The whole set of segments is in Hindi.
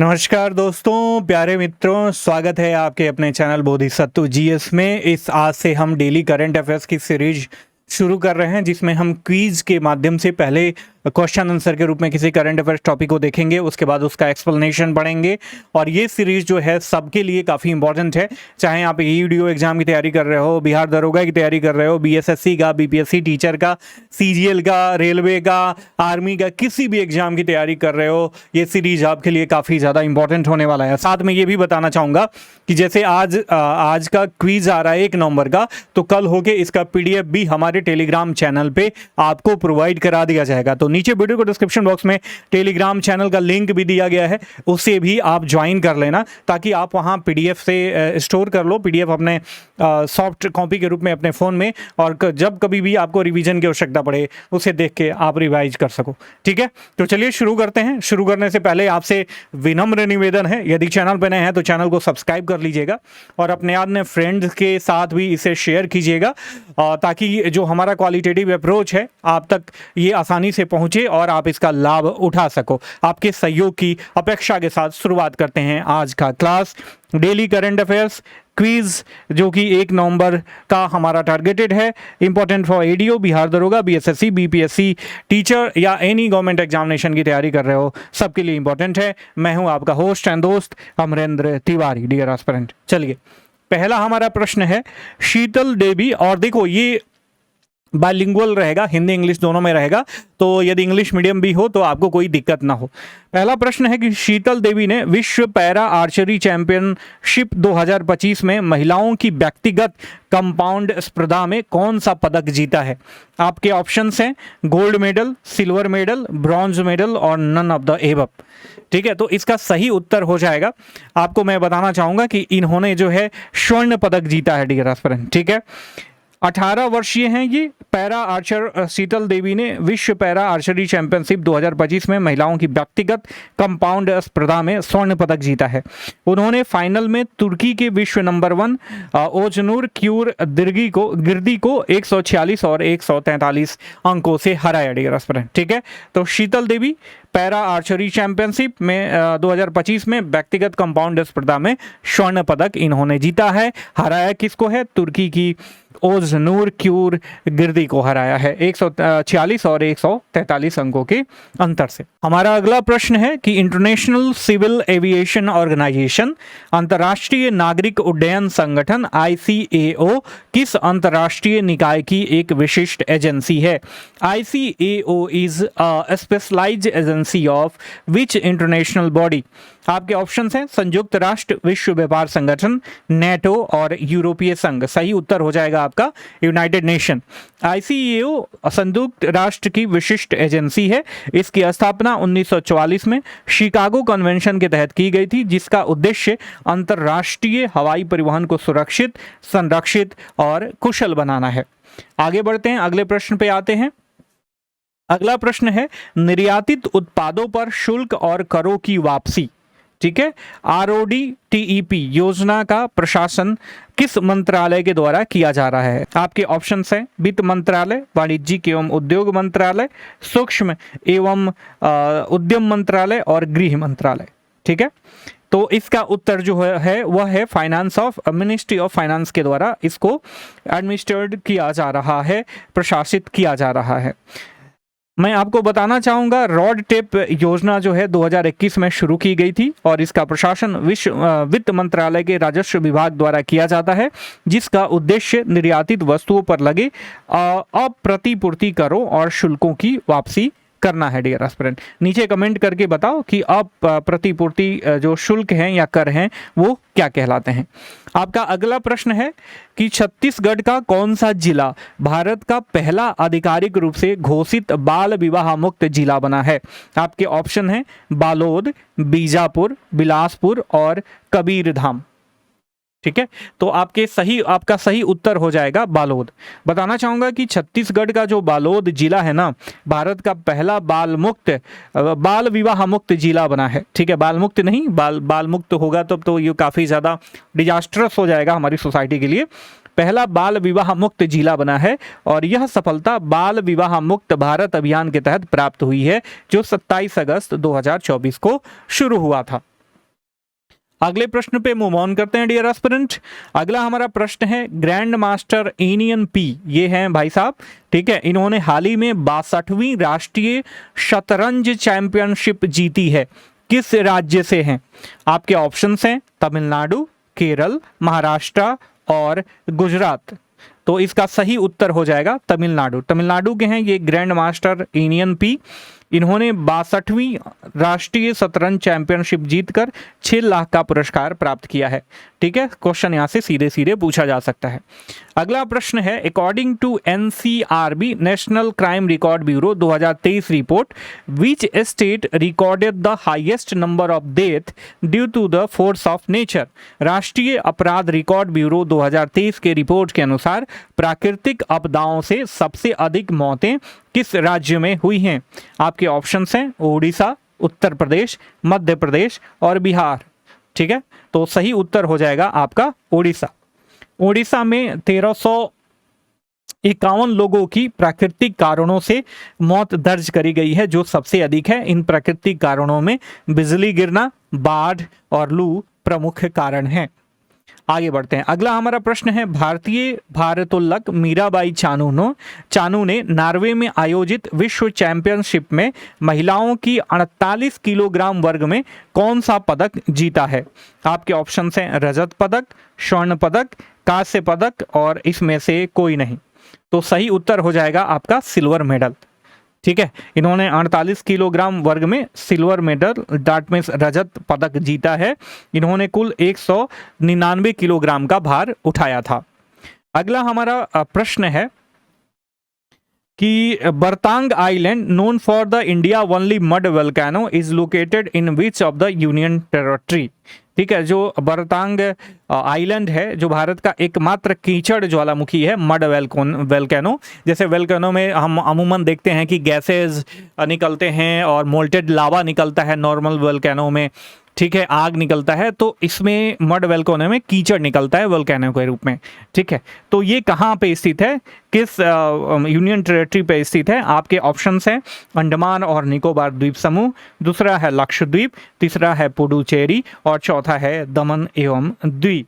नमस्कार दोस्तों, प्यारे मित्रों, स्वागत है आपके अपने चैनल बोधिसत्व जीएस में। इस आज से हम डेली करंट अफेयर्स की सीरीज शुरू कर रहे हैं, जिसमें हम क्विज के माध्यम से पहले क्वेश्चन आंसर के रूप में किसी करंट अफेयर्स टॉपिक को देखेंगे, उसके बाद उसका एक्सप्लेनेशन पढ़ेंगे। और ये सीरीज जो है सबके लिए काफ़ी इंपॉर्टेंट है, चाहे आप ईडीओ एग्जाम की तैयारी कर रहे हो, बिहार दरोगा की तैयारी कर रहे हो, बीएसएससी का, बीपीएससी टीचर का, सीजीएल का, रेलवे का, आर्मी का, किसी भी एग्जाम की तैयारी कर रहे हो, ये सीरीज आपके लिए काफ़ी ज़्यादा इंपॉर्टेंट होने वाला है। साथ में ये भी बताना चाहूँगा कि जैसे आज का क्विज आ रहा है 1 नवंबर का, तो कल होके इसका पीडीएफ भी हमारे टेलीग्राम चैनल पे आपको प्रोवाइड करा दिया जाएगा। तो नीचे वीडियो को डिस्क्रिप्शन बॉक्स में टेलीग्राम चैनल का लिंक भी दिया गया है, उससे भी आप ज्वाइन कर लेना, ताकि आप वहां पीडीएफ से स्टोर कर लो, पीडीएफ अपने सॉफ्ट कॉपी के रूप में अपने फ़ोन में, और जब कभी भी आपको रिवीजन की आवश्यकता पड़े उसे देख के आप रिवाइज कर सको। ठीक है, तो चलिए शुरू करते हैं। शुरू करने से पहले आपसे विनम्र निवेदन है, यदि चैनल पर नए हैं तो चैनल को सब्सक्राइब कर लीजिएगा और अपने अन्य फ्रेंड्स के साथ भी इसे शेयर कीजिएगा, ताकि जो हमारा क्वालिटेटिव अप्रोच है आप तक ये आसानी से पहुंचे और आप इसका लाभ उठा सको। आपके सहयोग की अपेक्षा के साथ शुरुआत करते हैं आज का class. Daily current affairs quiz जो कि 1 नवंबर का हमारा टारगेटेड है, इंपॉर्टेंट फॉर एडीओ, बिहार दरोगा, बीएसएससी, बीपीएससी टीचर या एनी गवर्नमेंट एग्जामिनेशन की तैयारी कर रहे हो, सबके लिए इंपॉर्टेंट है। मैं हूं आपका होस्ट एंड दोस्त अमरेंद्र तिवारी, डियर एस्पिरेंट। चलिए, पहला हमारा प्रश्न है शीतल देवी, और देखो ये बाइलिंगुअल रहेगा, हिंदी इंग्लिश दोनों में रहेगा, तो यदि इंग्लिश मीडियम भी हो तो आपको कोई दिक्कत ना हो। पहला प्रश्न है कि शीतल देवी ने विश्व पैरा आर्चरी चैंपियनशिप 2025 में महिलाओं की व्यक्तिगत कंपाउंड स्पर्धा में कौन सा पदक जीता है? आपके ऑप्शंस हैं gold medal, silver medal, bronze medal और नन ऑफ द एबव। ठीक है, तो इसका सही उत्तर हो जाएगा, आपको मैं बताना चाहूंगा कि इन्होंने जो है स्वर्ण पदक जीता है, डियर एस्पिरेंट। ठीक है, 18 वर्षीय हैं ये पैरा आर्चर शीतल देवी ने विश्व पैरा आर्चरी चैंपियनशिप 2025 में महिलाओं की व्यक्तिगत कंपाउंड स्पर्धा में स्वर्ण पदक जीता है। उन्होंने फाइनल में तुर्की के विश्व नंबर 1 ओजनूर क्यूर गिर्दी को 146 और 143 अंकों से हराया, डियर एस्पिरेंट। ठीक है, तो शीतल देवी पैरा आर्चरी चैंपियनशिप में 2025 में व्यक्तिगत कंपाउंड स्पर्धा में स्वर्ण पदक इन्होंने जीता है। हराया किसको है? तुर्की की ओजनूर क्यूर गिर्दी को हराया है 146 और 143 अंकों के अंतर से। हमारा अगला प्रश्न है कि इंटरनेशनल सिविल एविएशन ऑर्गेनाइजेशन, अंतर्राष्ट्रीय नागरिक उड्डयन संगठन ICAO किस अंतर्राष्ट्रीय निकाय की एक विशिष्ट एजेंसी है? ICAO is a specialised agency of which international body? आपके ऑप्शंस हैं संयुक्त राष्ट्र, विश्व व्यापार संगठन, नेटो और यूरोपीय संघ। सही उत्तर हो जाएगा आपका यूनाइटेड नेशन। ICAO संयुक्त राष्ट्र की विशिष्ट एजेंसी है। इसकी स्थापना 1944 में शिकागो कन्वेंशन के तहत की गई थी, जिसका उद्देश्य अंतर्राष्ट्रीय हवाई परिवहन को सुरक्षित, संरक्षित और कुशल बनाना है। आगे बढ़ते हैं, अगले प्रश्न पे आते हैं। अगला प्रश्न है निर्यातित उत्पादों पर शुल्क और करों की वापसी। ठीक है, RODTEP योजना का प्रशासन किस मंत्रालय के द्वारा किया जा रहा है? आपके ऑप्शंस हैं वित्त मंत्रालय, वाणिज्यिक एवं उद्योग मंत्रालय, सूक्ष्म एवं उद्यम मंत्रालय और गृह मंत्रालय। ठीक है, तो इसका उत्तर जो है वह है मिनिस्ट्री ऑफ फाइनेंस के द्वारा इसको एडमिनिस्ट्रेट किया जा रहा है, प्रशासित किया जा रहा है। मैं आपको बताना चाहूँगा रॉड टेप योजना जो है 2021 में शुरू की गई थी, और इसका प्रशासन वित्त मंत्रालय के राजस्व विभाग द्वारा किया जाता है, जिसका उद्देश्य निर्यातित वस्तुओं पर लगे अप्रतिपूर्ति करों और शुल्कों की वापसी करना है, डियर एस्पिरेंट। नीचे कमेंट करके बताओ कि अप्रतिपूर्ति जो शुल्क हैं या कर हैं वो क्या कहलाते हैं। आपका अगला प्रश्न है कि छत्तीसगढ़ का कौन सा जिला भारत का पहला आधिकारिक रूप से घोषित बाल विवाह मुक्त जिला बना है? आपके ऑप्शन हैं बालोद, बीजापुर, बिलासपुर और कबीरधाम। ठीक है, तो आपका सही उत्तर हो जाएगा बालोद। बताना चाहूंगा कि छत्तीसगढ़ का जो बालोद जिला है ना, भारत का पहला बाल विवाह मुक्त जिला बना है। ठीक है, बाल मुक्त नहीं, बाल मुक्त होगा तो ये काफी ज्यादा डिजास्टरस हो जाएगा हमारी सोसाइटी के लिए। पहला बाल विवाह मुक्त जिला बना है, और यह सफलता बाल विवाह मुक्त भारत अभियान के तहत प्राप्त हुई है, जो 27 अगस्त 2024 को शुरू हुआ था। अगले प्रश्न पे मूव ऑन करते हैं डियर एस्पिरेंट। अगला हमारा प्रश्न है ग्रैंड मास्टर एनियन पी, ये हैं भाई साहब, ठीक है। इन्होंने हाल ही में 62वीं राष्ट्रीय शतरंज चैंपियनशिप जीती है, किस राज्य से हैं? आपके ऑप्शंस हैं तमिलनाडु, केरल, महाराष्ट्र और गुजरात। तो इसका सही उत्तर हो जाएगा तमिलनाडु। तमिलनाडु के हैं ये ग्रैंड मास्टर एनियन पी। इन्होंने 62वीं राष्ट्रीय शतरंज चैंपियनशिप जीतकर 6 लाख का पुरस्कार प्राप्त किया है, ठीक है। क्वेश्चन यहाँ से सीधे सीधे पूछा जा सकता है। अगला प्रश्न है according to NCRB national crime record bureau 2023 report which state recorded the highest number of death due to the force of nature. राष्ट्रीय अपराध रिकॉर्ड ब्यूरो 2023 के रिपोर्ट के अनुसार प्राकृतिक आपदाओं से सबसे अधिक मौतें किस राज्य में हुई हैं? आपके ऑप्शंस हैं ओडिशा, उत्तर प्रदेश, मध्य प्रदेश और बिहार, ठीक है। तो सही उत्तर हो जाएगा आपका ओडिशा। ओडिशा में 1351 लोगों की प्राकृतिक कारणों से मौत दर्ज करी गई है, जो सबसे अधिक है। इन प्राकृतिक कारणों में बिजली गिरना, बाढ़ और लू प्रमुख कारण हैं। आगे बढ़ते हैं। अगला हमारा प्रश्न है भारतीय भारोत्तोलक मीराबाई चानू ने नॉर्वे में आयोजित विश्व चैंपियनशिप में महिलाओं की 48 किलोग्राम वर्ग में कौन सा पदक जीता है? आपके ऑप्शंस हैं रजत पदक, स्वर्ण पदक, कांस्य पदक और इसमें से कोई नहीं। तो सही उत्तर हो जाएगा आपका सिल्वर मेडल, ठीक है। इन्होंने 48 किलोग्राम वर्ग में सिल्वर मेडल दैट मीन्स रजत पदक जीता है। इन्होंने कुल 199 किलोग्राम का भार उठाया था। अगला हमारा प्रश्न है कि Baratang island known for the India only mud volcano is located in which of the union territory. ठीक है, जो बरतांग आइलैंड है जो भारत का एकमात्र कीचड़ ज्वालामुखी है, मड वोल्केनो। जैसे वोल्केनो में हम अमूमन देखते हैं कि गैसेस निकलते हैं और मोल्टेड लावा निकलता है नॉर्मल वोल्केनो में, ठीक है, आग निकलता है। तो इसमें मड वोल्केनो में कीचड़ निकलता है वोल्केनो के रूप में, ठीक है। तो ये कहाँ पे स्थित है, किस यूनियन टेरिटरी पे स्थित है? आपके ऑप्शंस हैं अंडमान और निकोबार द्वीप समूह, दूसरा है लक्षद्वीप, तीसरा है पुडुचेरी और चौथा है दमन एवं द्वीप,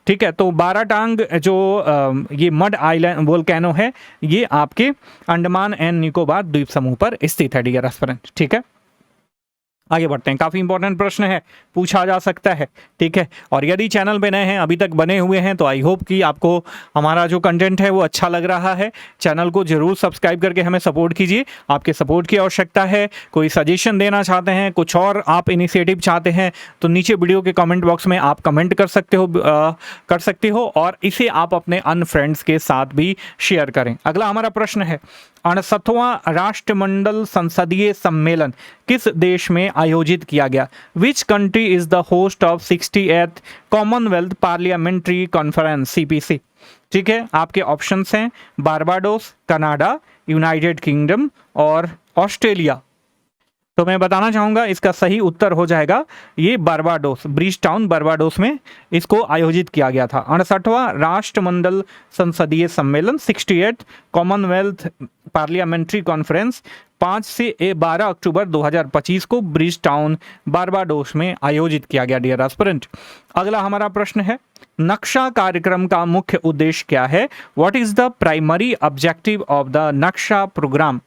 ठीक है। तो बाराटांग जो ये मड आइलैंड वोल्केनो है ये आपके अंडमान एंड निकोबार द्वीप समूह पर स्थित है डियर एस्पिरेंट, ठीक है। आगे बढ़ते हैं, काफ़ी इंपॉर्टेंट प्रश्न है, पूछा जा सकता है, ठीक है। और यदि चैनल पे नए हैं, अभी तक बने हुए हैं, तो आई होप कि आपको हमारा जो कंटेंट है वो अच्छा लग रहा है। चैनल को जरूर सब्सक्राइब करके हमें सपोर्ट कीजिए, आपके सपोर्ट की आवश्यकता है। कोई सजेशन देना चाहते हैं, कुछ और आप इनिशिएटिव चाहते हैं, तो नीचे वीडियो के कमेंट बॉक्स में आप कमेंट कर सकते हो और इसे आप अपने अन्य फ्रेंड्स के साथ भी शेयर करें। अगला हमारा प्रश्न है 68वां राष्ट्रमंडल संसदीय सम्मेलन किस देश में आयोजित किया गया? Which country is the host of 68th Commonwealth parliamentary conference CPC? ठीक है, आपके ऑप्शंस हैं बारबाडोस, कनाडा, यूनाइटेड किंगडम और ऑस्ट्रेलिया। तो मैं बताना चाहूँगा इसका सही उत्तर हो जाएगा ये बारबाडोस, ब्रिज टाउन बारबाडोस में इसको आयोजित किया गया था। 68वां राष्ट्रमंडल संसदीय सम्मेलन 68th कॉमनवेल्थ पार्लियामेंट्री कॉन्फ्रेंस 5 से 12 अक्टूबर 2025 को ब्रिज टाउन बारबाडोस में आयोजित किया गया डियर एस्पिरेंट। अगला हमारा प्रश्न है नक्शा कार्यक्रम का मुख्य उद्देश्य क्या है? What is the primary objective of the नक्शा प्रोग्राम?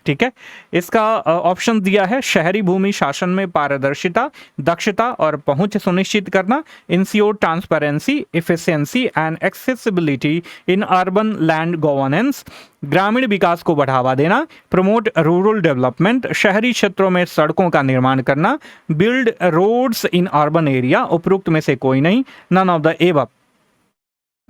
ठीक है, इसका ऑप्शन दिया है शहरी भूमि शासन में पारदर्शिता, दक्षता और पहुंच सुनिश्चित करना, ensure transparency, efficiency and accessibility in urban land governance, ग्रामीण विकास को बढ़ावा देना, प्रमोट रूरल डेवलपमेंट, शहरी क्षेत्रों में सड़कों का निर्माण करना, build roads in urban area. उपरोक्त में से कोई नहीं, नन ऑफ द एबव।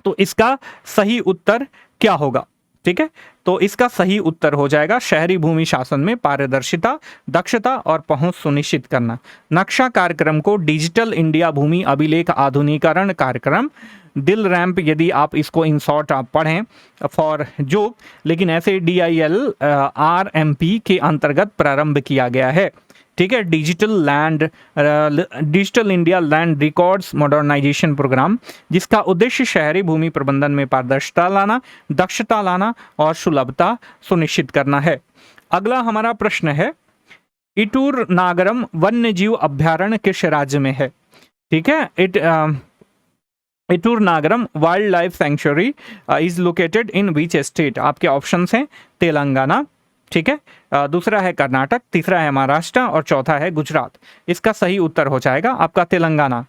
तो इसका सही उत्तर क्या होगा? ठीक है, तो इसका सही उत्तर हो जाएगा शहरी भूमि शासन में पारदर्शिता, दक्षता और पहुंच सुनिश्चित करना। नक्शा कार्यक्रम को डिजिटल इंडिया भूमि अभिलेख आधुनिकीकरण कार्यक्रम, दिल रैंप यदि आप इसको इन शॉर्ट आप पढ़ें फॉर जोक, लेकिन ऐसे DIL RMP के अंतर्गत प्रारंभ किया गया है। ठीक है, digital India land records modernisation programme, जिसका उद्देश्य शहरी भूमि प्रबंधन में पारदर्शिता लाना, दक्षता लाना और सुलभता सुनिश्चित करना है। अगला हमारा प्रश्न है इटूर नागरम वन्य जीव अभ्यारण्य किस राज्य में है? ठीक है। Eturnagaram wildlife sanctuary is located in which state? आपके ऑप्शंस हैं तेलंगाना, ठीक है, दूसरा है कर्नाटक, तीसरा है महाराष्ट्र और चौथा है गुजरात। इसका सही उत्तर हो जाएगा आपका तेलंगाना।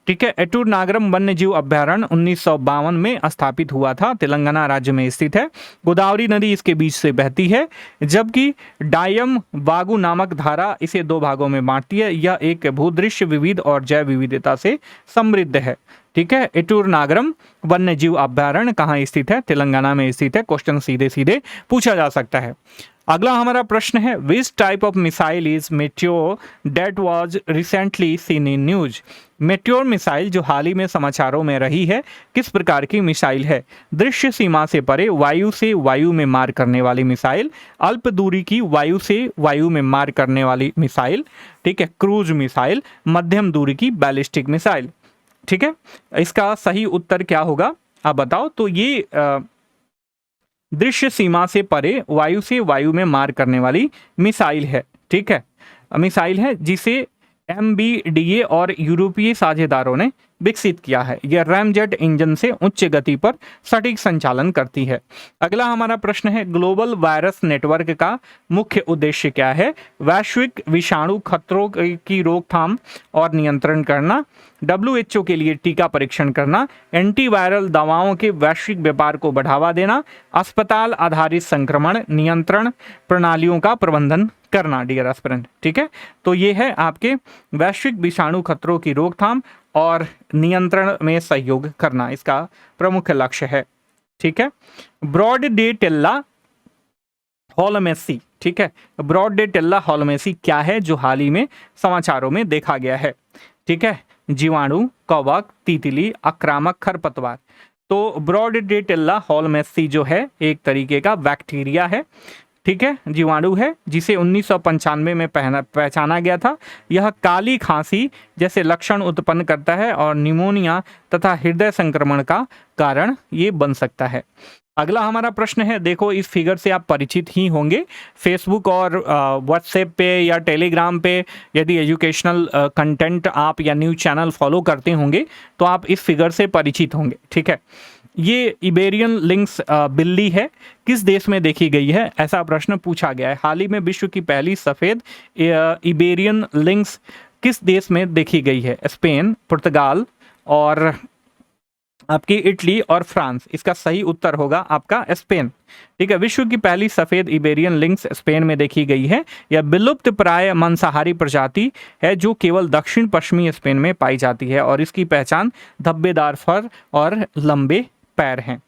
ठीक है। एटूर नागरम वन्य जीव अभ्यारण्य 1952 में स्थापित हुआ था, तेलंगाना राज्य में स्थित है। गोदावरी नदी इसके बीच से बहती है, जबकि डायम वागु नामक धारा इसे दो भागों में बांटती है। यह एक भूदृश्य विविध और जैव विविधता से समृद्ध है। ठीक है। एटूर नागरम वन्य जीव अभ्यारण्य कहाँ स्थित है? तेलंगाना में स्थित है। क्वेश्चन सीधे सीधे पूछा जा सकता है। अगला हमारा प्रश्न है, which type of missile is meteor that was recently seen in news? Meteor missile जो हाल ही में समाचारों में रही है, किस प्रकार की मिसाइल है? दृश्य सीमा से परे वायु से वायु में मार करने वाली मिसाइल, अल्प दूरी की वायु से वायु में मार करने वाली मिसाइल, ठीक है, क्रूज मिसाइल, मध्यम दूरी की बैलिस्टिक मिसाइल। ठीक है। इसका सही उत्तर क्या होगा आप बताओ। तो ये दृश्य सीमा से परे वायु से वायु में मार करने वाली मिसाइल है। ठीक है, मिसाइल है जिसे MBDA और यूरोपीय साझेदारों ने विकसित किया है। यह रैमजेट इंजन से उच्च गति पर सटीक संचालन करती है। अगला हमारा प्रश्न है, ग्लोबल वायरस नेटवर्क का मुख्य उद्देश्य क्या है? वैश्विक विषाणु खतरों की रोकथाम और नियंत्रण करना, WHO के लिए टीका परीक्षण करना, एंटीवायरल दवाओं के वैश्विक व्यापार को बढ़ावा देना, अस्पताल आधारित संक्रमण नियंत्रण प्रणालियों का प्रबंधन करना। डियर एस्पिरेंट, ठीक है, तो ये है आपके वैश्विक विषाणु खतरों की रोकथाम और नियंत्रण में सहयोग करना, इसका प्रमुख लक्ष्य है। ठीक है। ब्रॉडडेटेल्ला हॉलोमेसी, ठीक है, ब्रॉडडेटेल्ला हॉलोमेसी क्या है जो हाल ही में समाचारों में देखा गया है? ठीक है, जीवाणु, कवक, तितली, आक्रामक खरपतवार। तो ब्रॉडडेटेल्ला हॉलोमेसी जो है एक तरीके का बैक्टीरिया है, ठीक है, जीवाणु है, जिसे 1995 में पहचाना गया था। यह काली खांसी जैसे लक्षण उत्पन्न करता है और निमोनिया तथा हृदय संक्रमण का कारण ये बन सकता है। अगला हमारा प्रश्न है, देखो इस फिगर से आप परिचित ही होंगे। फेसबुक और व्हाट्सएप पे या टेलीग्राम पे यदि एजुकेशनल कंटेंट आप या न्यूज़ चैनल फॉलो करते होंगे तो आप इस फिगर से परिचित होंगे। ठीक है, ये इबेरियन लिंक्स बिल्ली है, किस देश में देखी गई है? ऐसा प्रश्न पूछा गया है। हाल ही में विश्व की पहली सफ़ेद इबेरियन लिंक्स किस देश में देखी गई है? स्पेन, पुर्तगाल और आपकी इटली और फ्रांस। इसका सही उत्तर होगा आपका स्पेन। ठीक है, विश्व की पहली सफ़ेद इबेरियन लिंक्स स्पेन में देखी गई है। यह विलुप्त प्राय मांसाहारी प्रजाति है जो केवल दक्षिण पश्चिमी स्पेन में पाई जाती है और इसकी पहचान धब्बेदार फर और लंबे पैर हैं।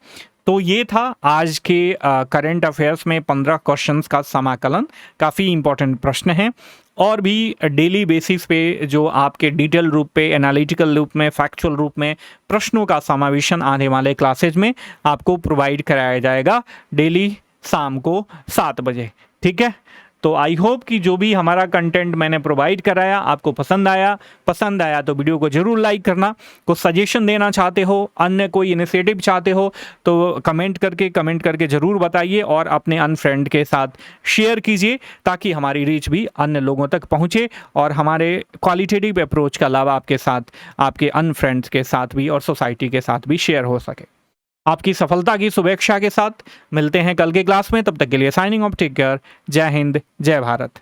तो ये था आज के करंट अफेयर्स में 15 क्वेश्चंस का समाकलन। काफ़ी इंपॉर्टेंट प्रश्न हैं और भी डेली बेसिस पे जो आपके डिटेल रूप पे, एनालिटिकल रूप में, फैक्चुअल रूप में प्रश्नों का समावेशन आने वाले क्लासेज में आपको प्रोवाइड कराया जाएगा डेली शाम को 7 बजे। ठीक है, तो आई होप कि जो भी हमारा कंटेंट मैंने प्रोवाइड कराया आपको पसंद आया तो वीडियो को जरूर लाइक करना। कुछ सजेशन देना चाहते हो, अन्य कोई इनिशिएटिव चाहते हो तो कमेंट करके ज़रूर बताइए और अपने अन फ्रेंड के साथ शेयर कीजिए ताकि हमारी रीच भी अन्य लोगों तक पहुँचे और हमारे क्वालिटेटिव अप्रोच का लाभ आपके साथ, आपके अन फ्रेंड्स के साथ भी और सोसाइटी के साथ भी शेयर हो सके। आपकी सफलता की शुभेच्छा के साथ मिलते हैं कल के क्लास में। तब तक के लिए साइनिंग ऑफ, टेक केयर, जय हिंद, जय भारत।